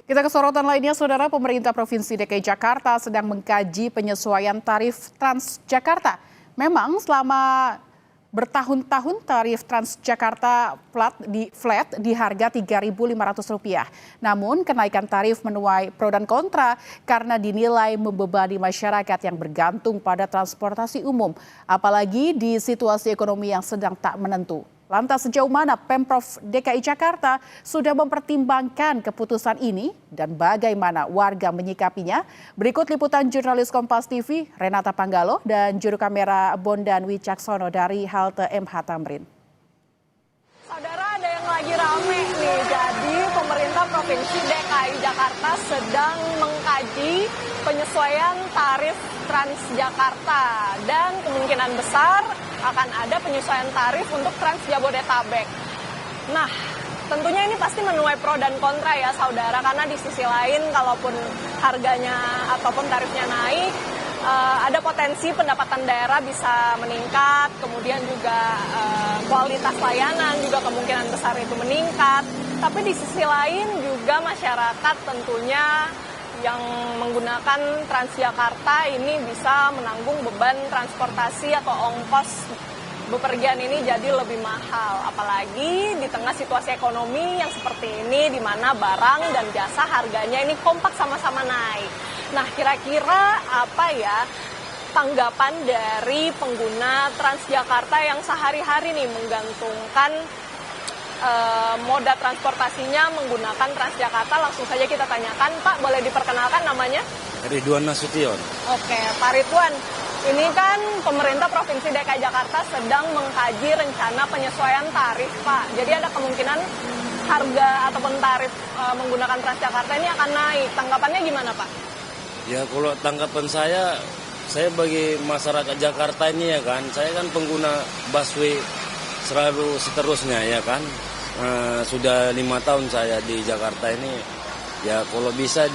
Kita ke sorotan lainnya, Saudara. Pemerintah Provinsi DKI Jakarta sedang mengkaji penyesuaian tarif Transjakarta. Memang selama bertahun-tahun tarif Transjakarta flat di harga Rp3.500. Namun kenaikan tarif menuai pro dan kontra karena dinilai membebani masyarakat yang bergantung pada transportasi umum. Apalagi di situasi ekonomi yang sedang tak menentu. Lantas sejauh mana Pemprov DKI Jakarta sudah mempertimbangkan keputusan ini dan bagaimana warga menyikapinya? Berikut liputan jurnalis Kompas TV Renata Panggalo dan juru kamera Bondan Wicaksono dari halte MH Tamrin. Saudara, ada yang lagi rame nih. Jadi pemerintah Provinsi DKI Jakarta sedang mengkaji penyesuaian tarif Transjakarta dan kemungkinan besar akan ada penyesuaian tarif untuk Trans Jabodetabek. Nah, tentunya ini pasti menuai pro dan kontra ya saudara, karena di sisi lain kalaupun harganya ataupun tarifnya naik, ada potensi pendapatan daerah bisa meningkat, kemudian juga kualitas layanan juga kemungkinan besar itu meningkat. Tapi di sisi lain juga masyarakat tentunya yang menggunakan Transjakarta ini bisa menanggung beban transportasi atau ongkos bepergian ini jadi lebih mahal. Apalagi di tengah situasi ekonomi yang seperti ini di mana barang dan jasa harganya ini kompak sama-sama naik. Nah, kira-kira apa ya tanggapan dari pengguna Transjakarta yang sehari-hari nih menggantungkan moda transportasinya menggunakan Transjakarta? Langsung saja kita tanyakan, Pak, boleh diperkenalkan namanya? Ridwan Nasution. Oke, Pak Ridwan, ini kan pemerintah Provinsi DKI Jakarta sedang mengkaji rencana penyesuaian tarif, Pak. Jadi ada kemungkinan harga ataupun tarif menggunakan Transjakarta ini akan naik. Tanggapannya gimana, Pak? Ya, kalau tanggapan saya bagi masyarakat Jakarta ini ya kan, saya kan pengguna busway selalu seterusnya ya kan. Sudah 5 tahun saya di Jakarta ini. Ya kalau bisa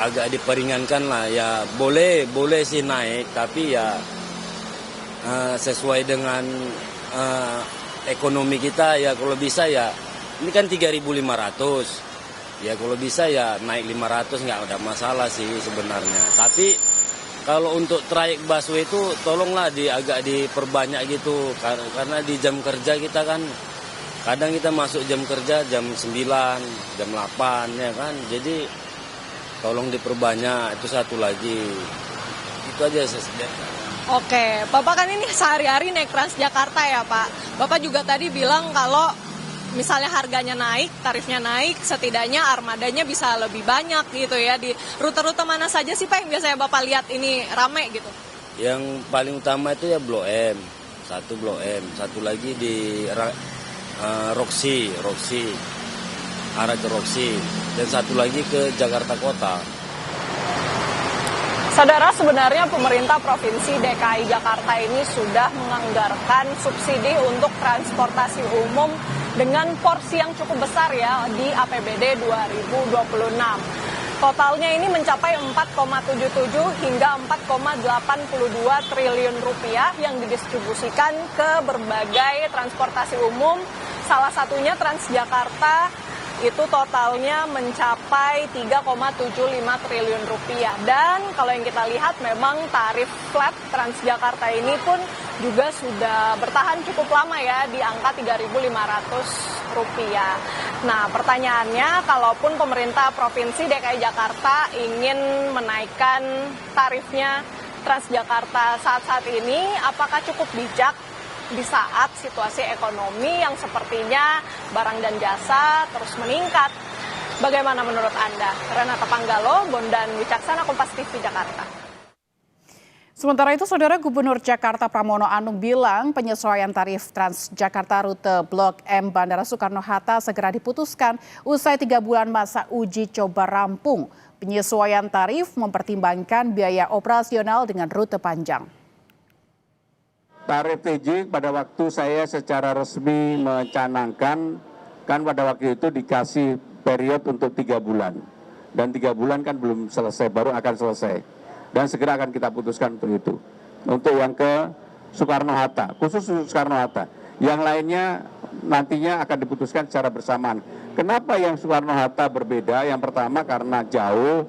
agak diperingankan lah ya, boleh sih naik, tapi ya sesuai dengan ekonomi kita ya, kalau bisa ya ini kan 3.500. Ya kalau bisa ya naik 500 nggak ada masalah sih sebenarnya. Tapi kalau untuk trayek busway itu tolonglah agak diperbanyak gitu, karena di jam kerja kita kan kadang kita masuk jam kerja jam 9, jam 8 ya kan. Jadi tolong diperbanyak, itu satu lagi. Itu aja saya sediakan. Oke, Bapak kan ini sehari-hari naik Transjakarta ya Pak. Bapak juga tadi bilang kalau misalnya harganya naik, tarifnya naik, setidaknya armadanya bisa lebih banyak gitu ya. Di rute-rute mana saja sih Pak yang biasanya Bapak lihat ini rame gitu? Yang paling utama itu ya Blok M. Satu Blok M, satu lagi di Roxy, arah ke Roxy, dan satu lagi ke Jakarta Kota. Saudara, sebenarnya pemerintah Provinsi DKI Jakarta ini sudah menganggarkan subsidi untuk transportasi umum dengan porsi yang cukup besar ya di APBD 2026. Totalnya ini mencapai 4,77 hingga 4,82 triliun rupiah yang didistribusikan ke berbagai transportasi umum. Salah satunya Transjakarta itu totalnya mencapai 3,75 triliun rupiah. Dan kalau yang kita lihat memang tarif flat Transjakarta ini pun juga sudah bertahan cukup lama ya di angka Rp3.500. Nah, pertanyaannya, kalaupun pemerintah Provinsi DKI Jakarta ingin menaikkan tarifnya Transjakarta saat-saat ini, apakah cukup bijak di saat situasi ekonomi yang sepertinya barang dan jasa terus meningkat? Bagaimana menurut Anda? Renata Panggalo, Bondan Wicaksana, Kompas TV, Jakarta. Sementara itu, Saudara, Gubernur Jakarta Pramono Anung bilang penyesuaian tarif Transjakarta rute Blok M Bandara Soekarno-Hatta segera diputuskan usai 3 bulan masa uji coba rampung. Penyesuaian tarif mempertimbangkan biaya operasional dengan rute panjang. Tarif TJ pada waktu saya secara resmi mencanangkan, kan pada waktu itu dikasih period untuk 3 bulan. Dan 3 bulan kan belum selesai, baru akan selesai. Dan segera akan kita putuskan untuk itu. Untuk yang ke Soekarno-Hatta, khusus Soekarno-Hatta. Yang lainnya nantinya akan diputuskan secara bersamaan. Kenapa yang Soekarno-Hatta berbeda? Yang pertama karena jauh,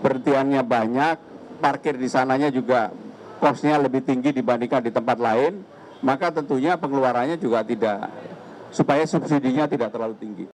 berhentiannya banyak, parkir di sananya juga kosnya lebih tinggi dibandingkan di tempat lain, maka tentunya pengeluarannya juga tidak, supaya subsidinya tidak terlalu tinggi.